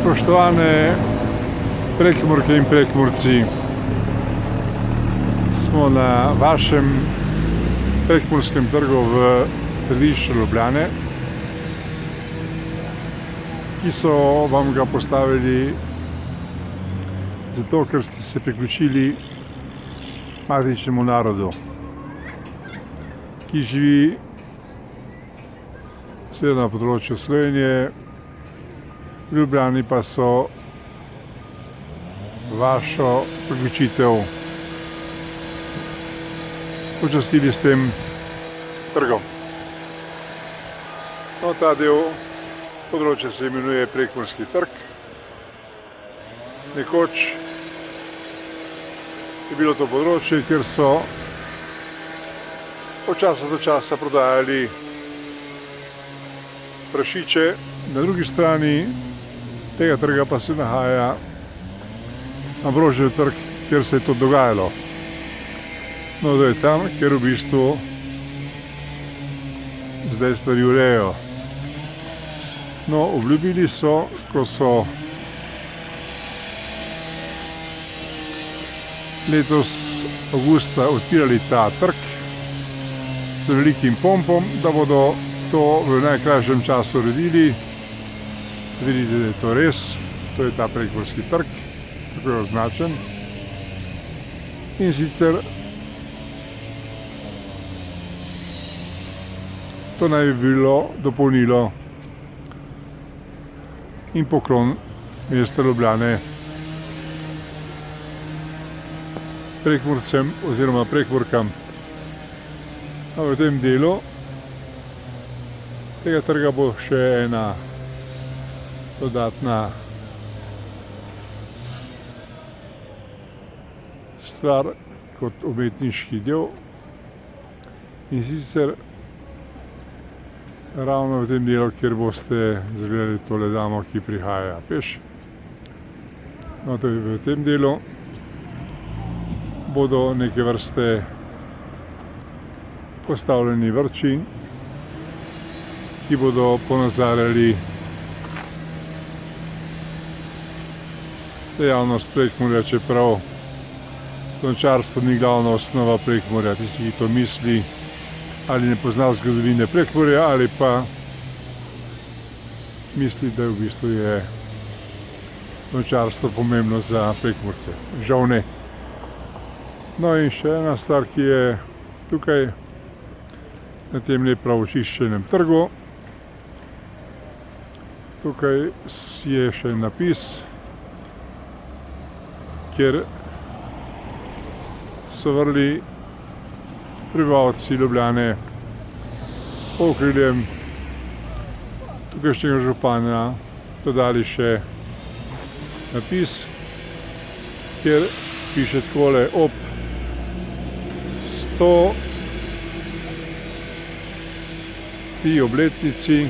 Spoštovane Prekmurke in Prekmurci, smo na vašem prekmurskem trgu v središču Ljubljane, ki so vam ga postavili zato, ker ste se priključili matičnemu narodu, ki živi seveda na področju Slovenije, v Ljubljani pa so vašo priključitev počastili s tem trgom. No, ta del področja se imenuje Prekmurski trg. Nekoč je bilo to področje, kjer so od časa do časa prodajali prašiče, na drugi strani tega trga pa se nahaja Ambrožijev trg, kjer se je to dogajalo. No, to je tam, kjer v bistvu zdaj stvari urejajo. No, obljubili so, ko so letos avgusta odpirali ta trg s velikim pompom, da bodo to v najkrajšem času uredili. Vidite, da je to res, to je ta Prekmurski trg, tako je označen. In sicer to naj bi bilo dopolnilo in poklon mesta Ljubljane Prekmurcem oziroma Prekmurkam. A v tem delu tega trga bo še ena dodatna stvar kot umetniški del, in sicer ravno v tem delu, kjer boste zagledali tole damo, ki prihaja peš. No, to je v tem delu bodo neke vrste postavljeni vrči, ki bodo ponazarjali dejavnost Prekmurja, čeprav lončarstvo ni glavna osnova Prekmurja. Tisti, ki to misli, ali ne pozna zgodovine Prekmurja, ali pa misli, da v bistvu je lončarstvo pomembno za Prekmurce. Žal ne. No, in še ena stvar, ki je tukaj na tem lepo očiščenem trgu. Tukaj je še napis, kjer so vrli prebivalci Ljubljane pod okriljem tukajšnjega župana dodali še napis, kjer piše takole: ob 100. obletnici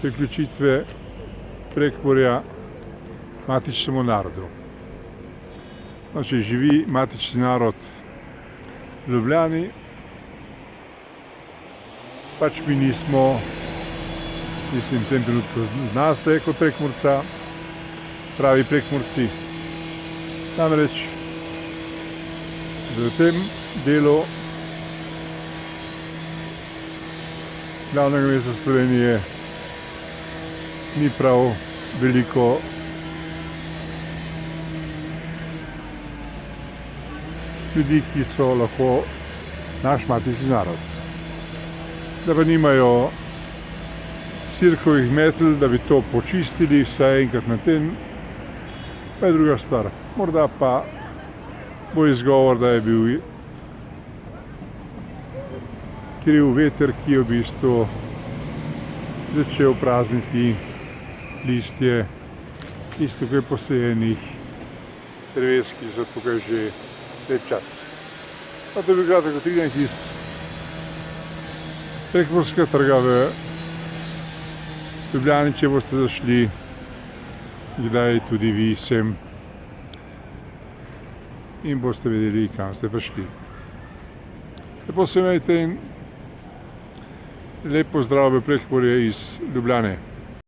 priključitve Prekmurja matičnemu narodu. No, če živi matični narod v Ljubljani, pač mi nismo, mislim, v tem trenutku znase kot Prekmurca, pravi Prekmurci. Namreč v tem delu glavnega mesta Slovenije ni prav veliko ljudi, ki so lahko naš matični narod. Da pa nimajo cirkovih metel, da bi to počistili vsaj enkrat na teden, pa je druga stvar. Morda pa bo izgovor, da je bil kriv veter, ki je v bistvu začel prazniti listje iz tukaj posajenih dreves, ki so tukaj že lep čas. Pa to je bil kratek utrinek iz Prekmurskega trga v Ljubljani, če boste zašli kdaj tudi vi sem in boste vedeli, kam ste prišli. Lepo se imejte in Lep pozdrav v Prekmurje iz Ljubljane.